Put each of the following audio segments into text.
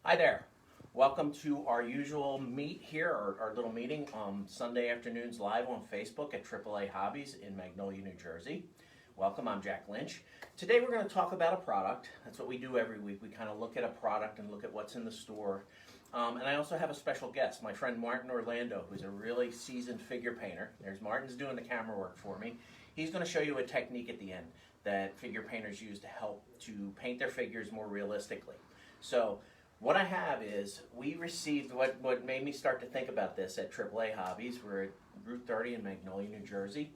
Hi there. Welcome to our usual meet here, our little meeting Sunday afternoons live on Facebook at AAA Hobbies in Magnolia, New Jersey. Welcome, I'm Jack Lynch. Today we're going to talk about a product. That's what we do every week. We kind of look at a product and look at what's in the store. And I also have a special guest, my friend Martin Orlando, who's a really seasoned figure painter. There's Martin's doing the camera work for me. He's going to show you a technique at the end that figure painters use to help to paint their figures more realistically. So what I have is, we received what made me start to think about this at AAA Hobbies. We're at Route 30 in Magnolia, New Jersey.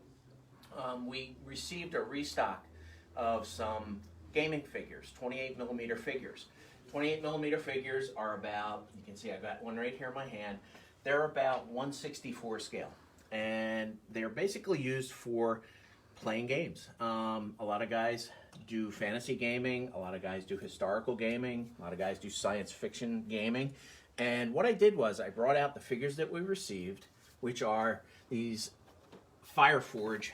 We received a restock of some gaming figures, 28 millimeter figures. 28 millimeter figures are about, you can see I've got one right here in my hand, they're about 1/64 scale. And they're basically used for playing games. A lot of guys do fantasy gaming, a lot of guys do historical gaming, a lot of guys do science fiction gaming. And what I did was I brought out the figures that we received, which are these Fireforge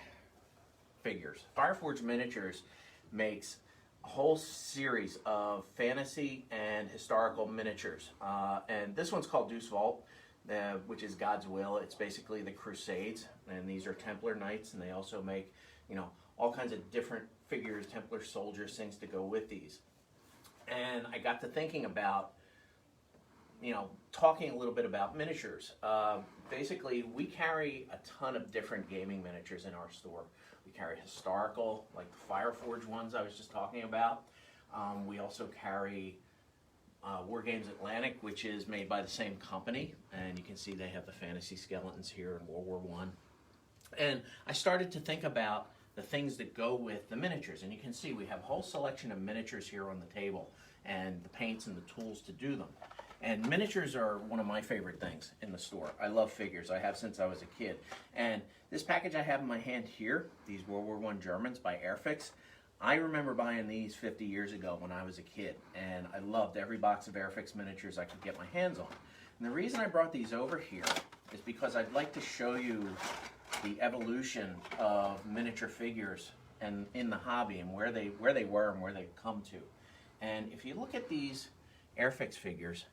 figures. Fireforge Miniatures makes a whole series of fantasy and historical miniatures. And this one's called Deuce Vault, which is God's Will. It's basically the Crusades, and these are Templar Knights, and they also make, all kinds of different figures, Templar soldiers, things to go with these. And I got to thinking about, talking a little bit about miniatures. Basically, we carry a ton of different gaming miniatures in our store. We carry historical, like the Fireforge ones I was just talking about. We also carry War Games Atlantic, which is made by the same company, and you can see they have the fantasy skeletons here in World War I. And I started to think about the things that go with the miniatures, and you can see we have a whole selection of miniatures here on the table, and the paints and the tools to do them. And miniatures are one of my favorite things in the store. I love figures. I have since I was a kid. And this package I have in my hand here, these World War I Germans by Airfix, I remember buying these 50 years ago when I was a kid, and I loved every box of Airfix miniatures I could get my hands on. And the reason I brought these over here is because I'd like to show you the evolution of miniature figures and in the hobby, and where they were and where they've come to. And if you look at these Airfix figures,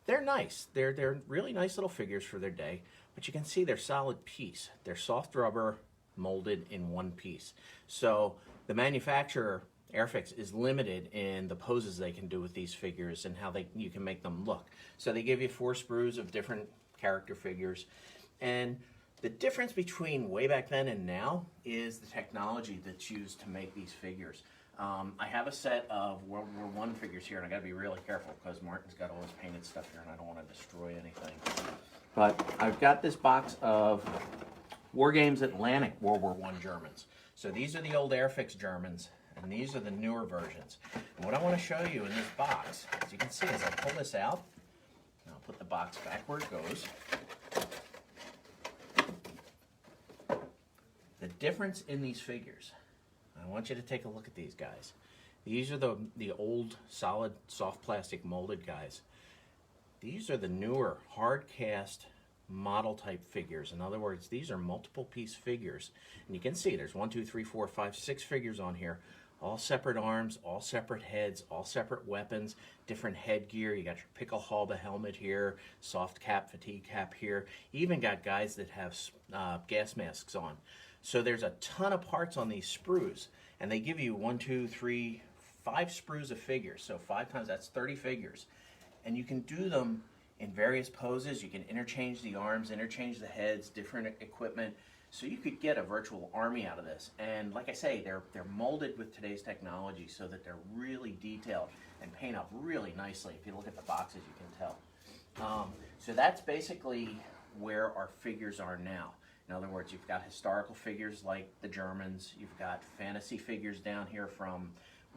they're nice. They're really nice little figures for their day, but you can see they're solid piece. They're soft rubber molded in one piece. So the manufacturer, Airfix, is limited in the poses they can do with these figures and how you can make them look. So they give you 4 sprues of different character figures. And the difference between way back then and now is the technology that's used to make these figures. I have a set of World War I figures here, and I gotta be really careful because Martin's got all his painted stuff here and I don't want to destroy anything. But I've got this box of War Games Atlantic World War I Germans. So these are the old Airfix Germans, and these are the newer versions. And what I want to show you in this box, as you can see, as I pull this out, and I'll put the box back where it goes. The difference in these figures, I want you to take a look at these guys. These are the old solid soft plastic molded guys. These are the newer hard cast model type figures. In other words, these are multiple piece figures, and you can see there's 1, 2, 3, 4, 5, 6 figures on here, all separate arms, all separate heads, all separate weapons, different headgear. You got your Pickelhaube helmet here, soft cap, fatigue cap here. You even got guys that have gas masks on. So there's a ton of parts on these sprues, and they give you 1, 2, 3, 5 sprues of figures. So 5 times, that's 30 figures. And you can do them in various poses. You can interchange the arms, interchange the heads, different equipment. So you could get a virtual army out of this. And like I say, they're molded with today's technology so that they're really detailed and paint up really nicely. If you look at the boxes, you can tell. So that's basically where our figures are now. In other words, you've got historical figures like the Germans. You've got fantasy figures down here from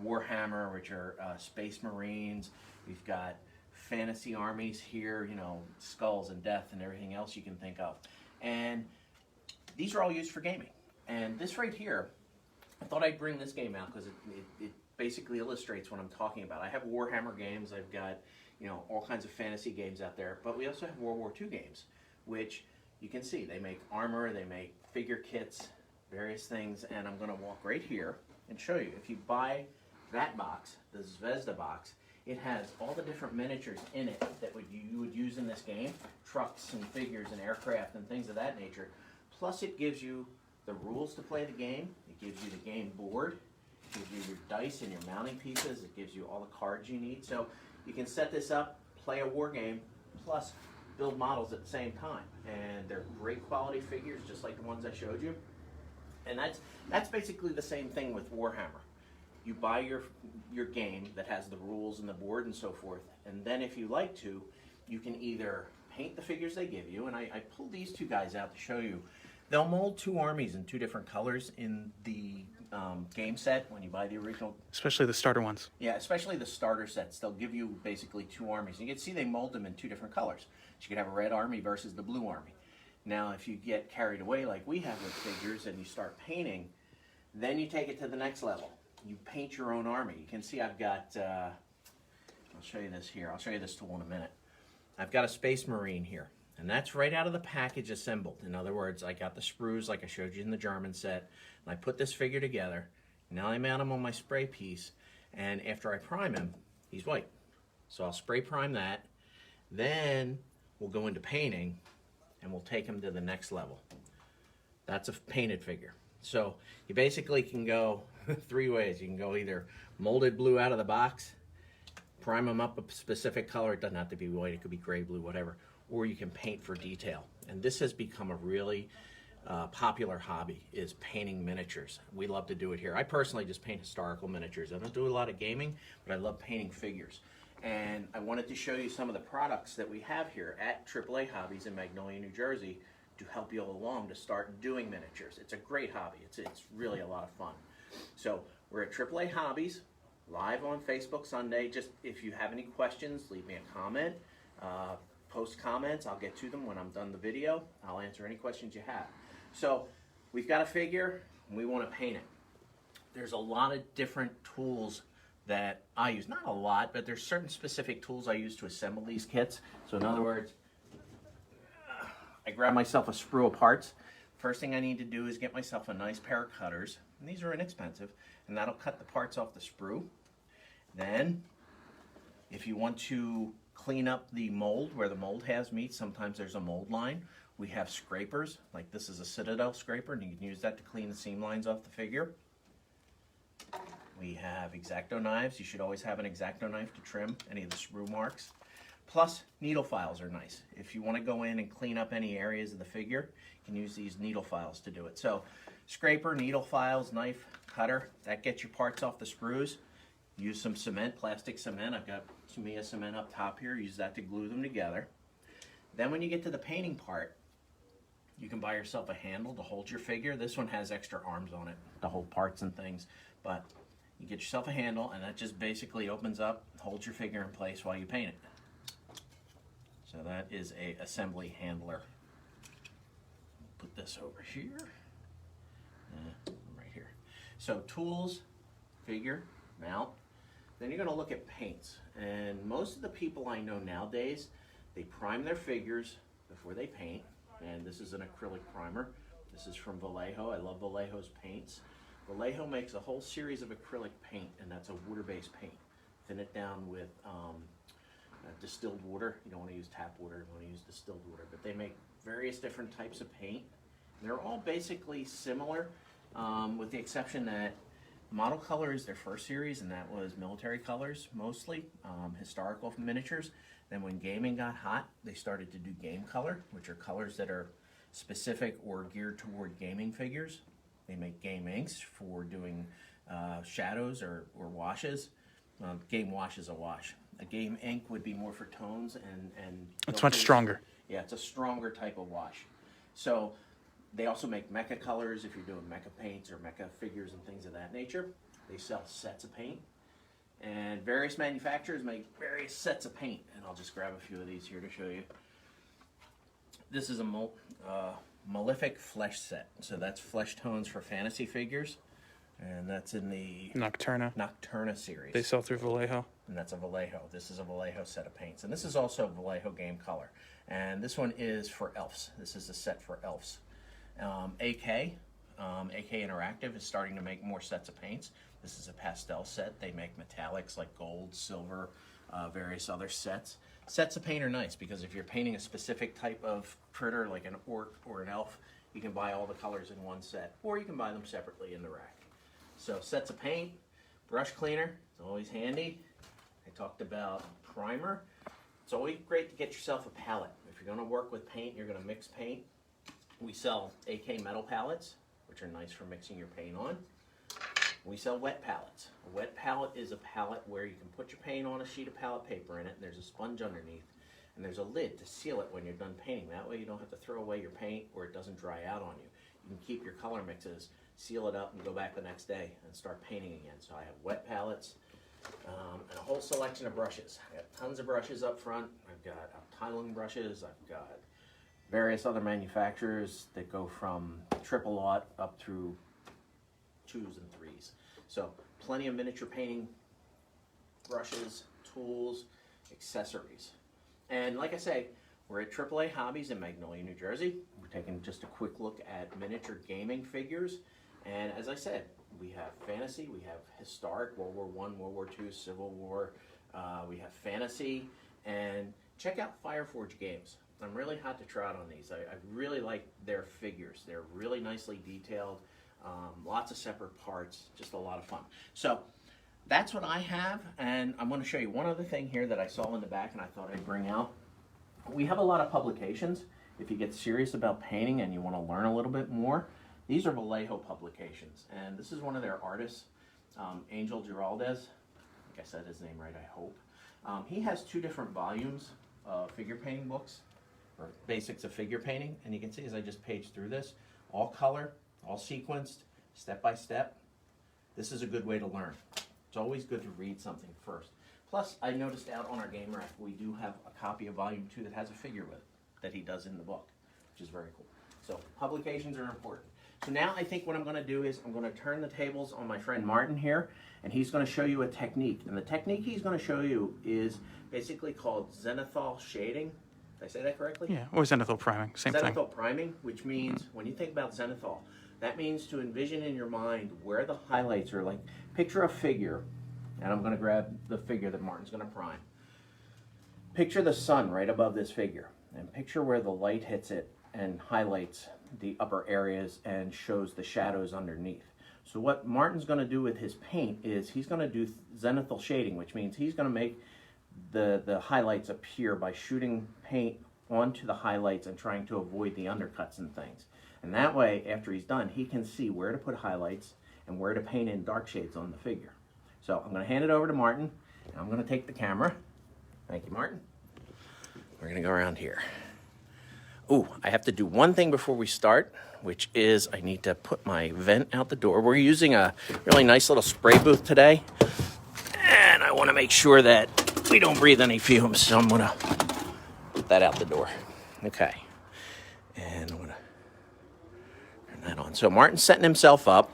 Warhammer, which are Space Marines. We've got fantasy armies here, skulls and death and everything else you can think of. And these are all used for gaming. And this right here, I thought I'd bring this game out because it basically illustrates what I'm talking about. I have Warhammer games. I've got, all kinds of fantasy games out there. But we also have World War II games, which you can see they make armor, they make figure kits, various things. And I'm going to walk right here and show you. If you buy that box, the Zvezda box, it has all the different miniatures in it that you would use in this game, trucks and figures and aircraft and things of that nature. Plus it gives you the rules to play the game, it gives you the game board, it gives you your dice and your mounting pieces, it gives you all the cards you need. So you can set this up, play a war game, plus build models at the same time. And they're great quality figures, just like the ones I showed you. And that's basically the same thing with Warhammer. You buy your game that has the rules and the board and so forth, and then if you like to, you can either paint the figures they give you, and I pulled these two guys out to show you. They'll mold two armies in two different colors in the game set when you buy the original. Especially the starter ones. Yeah, especially the starter sets. They'll give you basically two armies. And you can see they mold them in two different colors. So you could have a red army versus the blue army. Now, if you get carried away like we have with figures and you start painting, then you take it to the next level. You paint your own army. You can see I've got, I'll show you this here. I'll show you this tool in a minute. I've got a Space Marine here. And that's right out of the package assembled. In other words, I got the sprues like I showed you in the German set, and I put this figure together. Now I mount him on my spray piece, and after I prime him, he's white. So I'll spray prime that. Then we'll go into painting, and we'll take him to the next level. That's a painted figure. So you basically can go three ways. You can go either molded blue out of the box, prime them up a specific color. It doesn't have to be white. It could be gray, blue, whatever. Or you can paint for detail. And this has become a really popular hobby, is painting miniatures. We love to do it here. I personally just paint historical miniatures. I don't do a lot of gaming, but I love painting figures. And I wanted to show you some of the products that we have here at AAA Hobbies in Magnolia, New Jersey, to help you along to start doing miniatures. It's a great hobby. It's really a lot of fun. So we're at AAA Hobbies, live on Facebook Sunday. Just if you have any questions, leave me a comment. Post comments, I'll get to them when I'm done the video. I'll answer any questions you have. So we've got a figure and we want to paint it. There's a lot of different tools that I use. Not a lot, but there's certain specific tools I use to assemble these kits. So in other words, I grab myself a sprue of parts. First thing I need to do is get myself a nice pair of cutters. And these are inexpensive, and that'll cut the parts off the sprue. Then, if you want to clean up the mold where the mold has meat, sometimes there's a mold line. We have scrapers, like this is a Citadel scraper, and you can use that to clean the seam lines off the figure. We have X-Acto knives. You should always have an X-Acto knife to trim any of the sprue marks. Plus, needle files are nice. If you want to go in and clean up any areas of the figure, you can use these needle files to do it. So, scraper, needle files, knife, cutter, that gets your parts off the sprues. Use some cement, plastic cement. I've got Tamiya cement up top here. Use that to glue them together. Then when you get to the painting part, you can buy yourself a handle to hold your figure. This one has extra arms on it to hold parts and things. But you get yourself a handle, and that just basically opens up, holds your figure in place while you paint it. So that is a assembly handler. Put this over here. Right here. So tools, figure, mount. Then you're going to look at paints. And most of the people I know nowadays, they prime their figures before they paint. And this is an acrylic primer. This is from Vallejo. I love Vallejo's paints. Vallejo makes a whole series of acrylic paint, and that's a water-based paint. Thin it down with distilled water. You don't want to use tap water, you want to use distilled water. But they make various different types of paint. They're all basically similar, with the exception that Model Color is their first series, and that was military colors mostly, historical miniatures. Then when gaming got hot, they started to do Game Color, which are colors that are specific or geared toward gaming figures. They make game inks for doing shadows or washes. Game wash is a wash. A game ink would be more for tones and it's much stronger. Yeah, it's a stronger type of wash. So they also make mecha colors if you're doing mecha paints or mecha figures and things of that nature. They sell sets of paint. And various manufacturers make various sets of paint. And I'll just grab a few of these here to show you. This is a Malefic Flesh set. So that's flesh tones for fantasy figures. And that's in the Nocturna series. They sell through Vallejo. And that's a Vallejo. This is a Vallejo set of paints. And this is also Vallejo Game Color. And this one is for elves. This is a set for elves. AK Interactive is starting to make more sets of paints. This is a pastel set. They make metallics like gold, silver, various other sets. Sets of paint are nice because if you're painting a specific type of critter, like an orc or an elf, you can buy all the colors in one set, or you can buy them separately in the rack. So sets of paint, brush cleaner, it's always handy. I talked about primer. It's always great to get yourself a palette. If you're going to work with paint, you're going to mix paint. We sell AK metal palettes, which are nice for mixing your paint on. We sell wet palettes. A wet palette is a palette where you can put your paint on a sheet of palette paper in it, and there's a sponge underneath, and there's a lid to seal it when you're done painting. That way you don't have to throw away your paint or it doesn't dry out on you. You can keep your color mixes, seal it up, and go back the next day and start painting again. So I have wet palettes and a whole selection of brushes. I got tons of brushes up front. I've got tiling brushes. I've got various other manufacturers that go from triple aught up through 2s and 3s. So plenty of miniature painting brushes, tools, accessories. And like I say, we're at AAA Hobbies in Magnolia, New Jersey. We're taking just a quick look at miniature gaming figures. And as I said, we have fantasy, we have historic, World War I, World War II, Civil War. We have fantasy. And check out Fireforge Games. I'm really hot to trot on these. I really like their figures. They're really nicely detailed. Lots of separate parts, just a lot of fun. So that's what I have, and I'm going to show you one other thing here that I saw in the back and I thought I'd bring out. We have a lot of publications. If you get serious about painting and you want to learn a little bit more, these are Vallejo publications, and this is one of their artists, Angel Giraldez. I think I said his name right, I hope. He has 2 different volumes of figure painting books, or basics of figure painting, and you can see as I just paged through this, all color, all sequenced, step by step. This is a good way to learn. It's always good to read something first. Plus, I noticed out on our game rack, we do have a copy of volume 2 that has a figure with it that he does in the book, which is very cool. So publications are important. So now I think what I'm going to do is I'm going to turn the tables on my friend Martin here, and he's going to show you a technique. And the technique he's going to show you is basically called zenithal shading. Did I say that correctly? Yeah, or zenithal priming, same thing. Zenithal priming, which means when you think about zenithal, that means to envision in your mind where the highlights are. Like, picture a figure, and I'm going to grab the figure that Martin's going to prime. Picture the sun right above this figure, and picture where the light hits it and highlights the upper areas and shows the shadows underneath. So what Martin's going to do with his paint is he's going to do zenithal shading, which means he's going to make the highlights appear by shooting paint onto the highlights and trying to avoid the undercuts and things. And that way, after he's done, he can see where to put highlights and where to paint in dark shades on the figure. So I'm going to hand it over to Martin, and I'm going to take the camera. Thank you, Martin. We're going to go around here. Ooh, I have to do one thing before we start, which is I need to put my vent out the door. We're using a really nice little spray booth today, and I want to make sure that we don't breathe any fumes, so I'm going to put that out the door. Okay. And I'm going to turn that on. So Martin's setting himself up.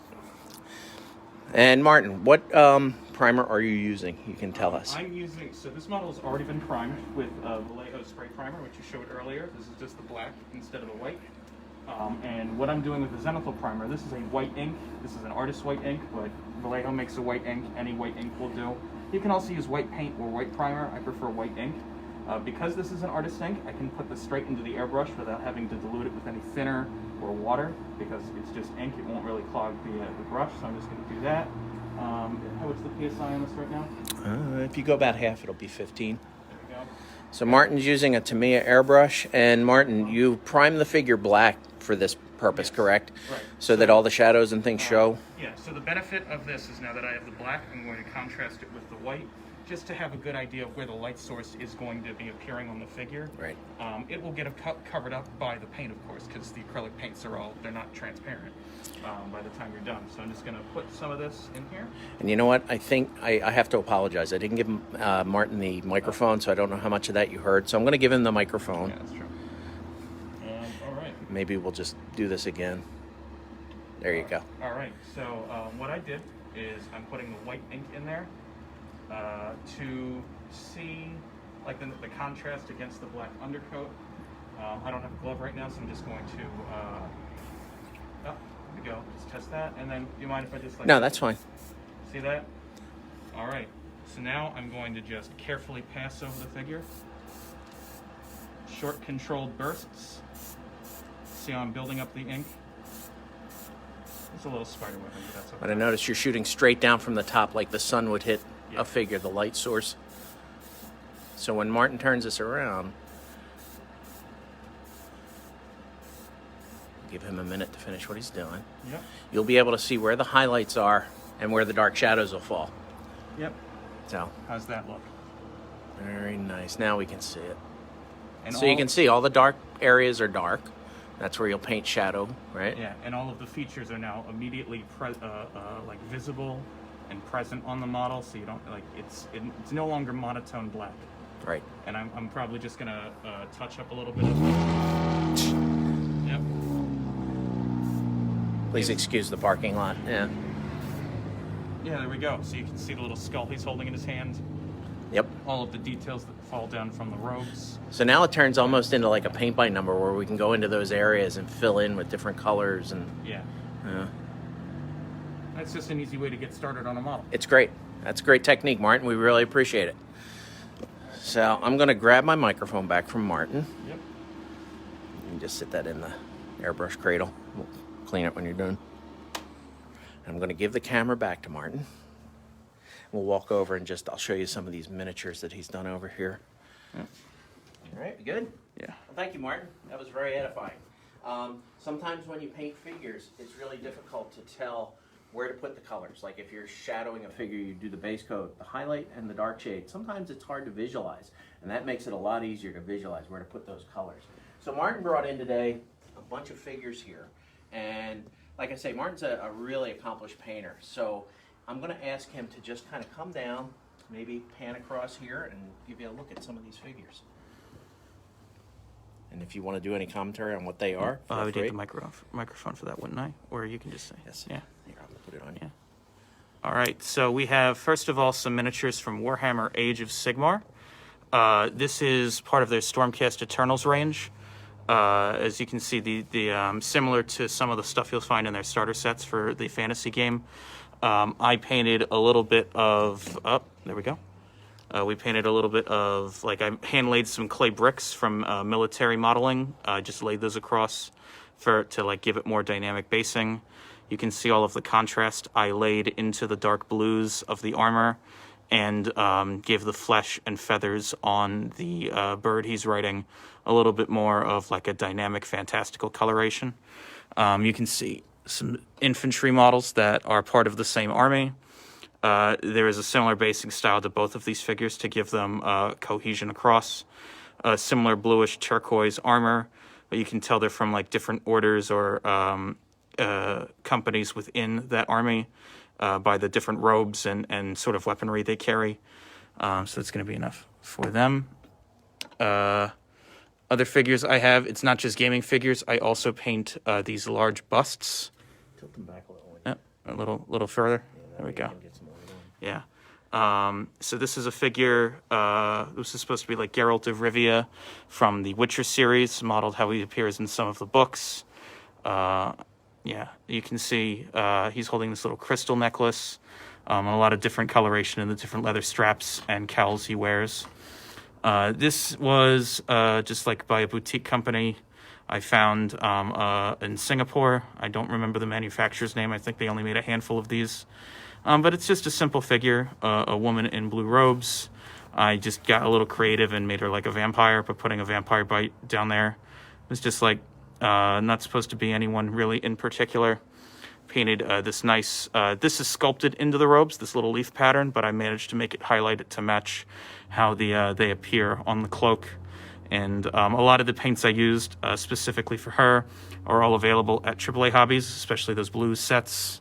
And Martin, what primer are you using? You can tell us. I'm using, so this model has already been primed with Vallejo spray primer, which you showed earlier. This is just the black instead of the white. And what I'm doing with the zenithal primer, this is a white ink. This is an artist's white ink, but Vallejo makes a white ink. Any white ink will do. You can also use white paint or white primer. I prefer white ink. Because this is an artist's ink, I can put this straight into the airbrush without having to dilute it with any thinner or water, because it's just ink. It won't really clog the brush, so I'm just going to do that. What's the PSI on this right now? If you go about half, it'll be 15. There we go. So Martin's using a Tamiya airbrush, and Martin, you prime the figure black for this purpose, Yes. correct? Right. So that all the shadows and things show? Yeah, so the benefit of this is now that I have the black, I'm going to contrast it with the white, just to have a good idea of where the light source is going to be appearing on the figure. Right. It will get covered up by the paint, of course, because the acrylic paints they're not transparent by the time you're done. So I'm just going to put some of this in here. And you know what? I think I have to apologize. I didn't give Martin the microphone, so I don't know how much of that you heard. So I'm going to give him the microphone. Yeah, that's true. All right. Maybe we'll just do this again. There you go. All right, so what I did is I'm putting the white ink in there to see like the contrast against the black undercoat. I don't have a glove right now, so I'm just going to, there we go, just test that. And then, do you mind if I just like... No, that's fine. See that? All right. So now I'm going to just carefully pass over the figure. Short controlled bursts. See how I'm building up the ink? It's a little spider web, but that's okay. But I noticed you're shooting straight down from the top like the sun would hit Yeah. a figure, the light source. So when Martin turns this around, give him a minute to finish what he's doing. Yep. You'll be able to see where the highlights are and where the dark shadows will fall. Yep. So, How's that look? very nice. Now we can see it. And So you can see all the dark areas are dark. That's where you'll paint shadow, right? Yeah, and all of the features are now immediately like visible and present on the model, so you don't like it's no longer monotone black. Right. And I'm probably just gonna touch up a little bit of. Yep. Please excuse the parking lot. Yeah. Yeah, there we go. So you can see the little skull he's holding in his hand. Yep. All of the details that fall down from the robes. So now it turns almost into like a paint by number where we can go into those areas and fill in with different colors and Yeah. uh, That's just an easy way to get started on a model. it's great. That's a great technique, Martin. We really appreciate it. So I'm going to grab my microphone back from Martin. Yep. And just sit that in the airbrush cradle. We'll clean it when you're done. I'm going to give the camera back to Martin. We'll walk over and I'll show you some of these miniatures that he's done over here. Yep. All right, good? Yeah. Well, thank you, Martin. That was very edifying. Sometimes when you paint figures, it's really difficult to tell where to put the colors. Like if you're shadowing a figure, you do the base coat, the highlight, and the dark shade. Sometimes it's hard to visualize, and that makes it a lot easier to visualize where to put those colors. So Martin brought in today a bunch of figures here, and like I say, Martin's a really accomplished painter. So I'm going to ask him to just kind of come down, maybe pan across here, and give you a look at some of these figures. And if you want to do any commentary on what they are, feel I would free. need the microphone for that, wouldn't I? Or you can just say. Yes. Yeah. Here, I'm going to put it on you. Yeah. All right. So we have, first of all, some miniatures from Warhammer Age of Sigmar. This is part of their Stormcast Eternals range. As you can see, the similar to some of the stuff you'll find in their starter sets for the fantasy game. I painted a little bit of, there we go. We painted a little bit of, like I hand laid some clay bricks from military modeling. I just laid those across to like give it more dynamic basing. You can see all of the contrast I laid into the dark blues of the armor and gave the flesh and feathers on the bird he's riding a little bit more of like a dynamic, fantastical coloration. You can see some infantry models that are part of the same army. There is a similar basing style to both of these figures to give them cohesion across. Similar bluish turquoise armor, but you can tell they're from like different orders or companies within that army by the different robes and sort of weaponry they carry. So it's going to be enough for them. Other figures I have, it's not just gaming figures. I also paint these large busts. Tilt them back a little. Yep, a little further. There we go. Yeah. So this is a figure, this is supposed to be like Geralt of Rivia from the Witcher series, modeled how he appears in some of the books. Yeah, you can see he's holding this little crystal necklace, and a lot of different coloration in the different leather straps and cowls he wears. This was just like by a boutique company I found in Singapore. I don't remember the manufacturer's name. I think they only made a handful of these. But it's just a simple figure, a woman in blue robes. I just got a little creative and made her like a vampire, but putting a vampire bite down there. It was just like not supposed to be anyone really in particular. Painted this nice, this is sculpted into the robes, this little leaf pattern, but I managed to make it highlight it to match how they appear on the cloak. And a lot of the paints I used specifically for her are all available at AAA Hobbies, especially those blue sets.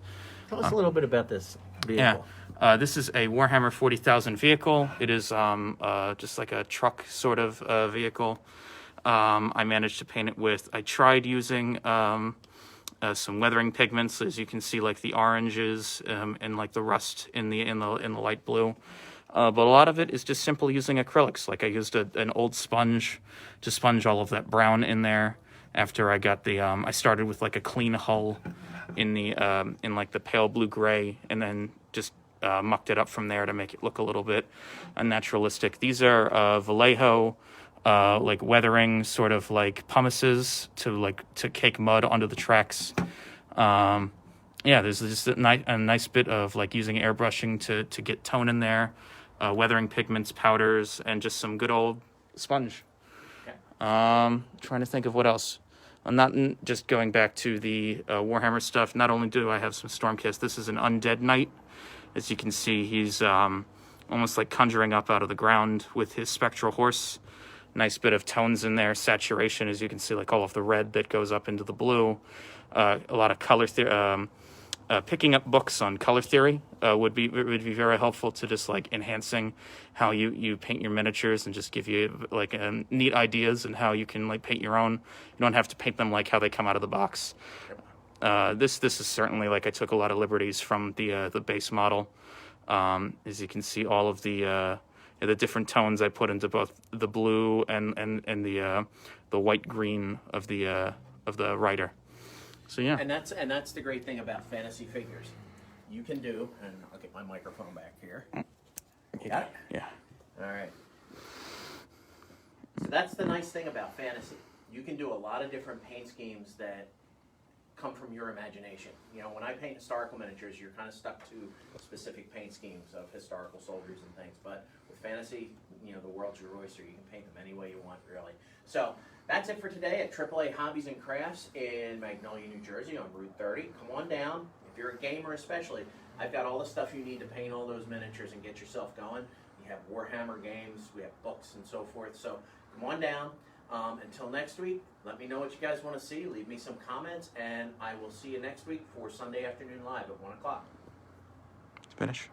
Tell us a little bit about this vehicle. Yeah, this is a Warhammer 40,000 vehicle. It is just like a truck sort of vehicle. I managed to paint it with, I tried using some weathering pigments, as you can see, like the oranges and like the rust in the light blue. But a lot of it is just simple using acrylics. Like I used an old sponge to sponge all of that brown in there. After I got I started with like a clean hull in like the pale blue gray, and then just mucked it up from there to make it look a little bit naturalistic. These are Vallejo like weathering sort of like pumices to cake mud onto the tracks. There's just a nice bit of like using airbrushing to get tone in there, weathering pigments, powders, and just some good old sponge. Okay. Trying to think of what else. I'm not just going back to the Warhammer stuff. Not only do I have some Stormcast, this is an undead knight. As you can see, he's almost like conjuring up out of the ground with his spectral horse. Nice bit of tones in there, saturation, as you can see, like all of the red that goes up into the blue. A lot of color theory. Picking up books on color theory would be very helpful to just like enhancing how you paint your miniatures and just give you like neat ideas and how you can like paint your own. You don't have to paint them like how they come out of the box. This is certainly like I took a lot of liberties from the base model. As you can see, all of the different tones I put into both the blue and the white green of the rider. So yeah. And that's the great thing about fantasy figures. You can do, and I'll get my microphone back here. Got it? Yeah. All right. So that's the nice thing about fantasy. You can do a lot of different paint schemes that come from your imagination. You know, when I paint historical miniatures, you're kind of stuck to specific paint schemes of historical soldiers and things. But with fantasy, you know, the world's your oyster. You can paint them any way you want, really. So that's it for today at AAA Hobbies and Crafts in Magnolia, New Jersey on Route 30. Come on down. If you're a gamer especially, I've got all the stuff you need to paint all those miniatures and get yourself going. We have Warhammer games, we have books and so forth. So come on down. Until next week, let me know what you guys want to see. Leave me some comments, and I will see you next week for Sunday Afternoon Live at 1 o'clock. Finish.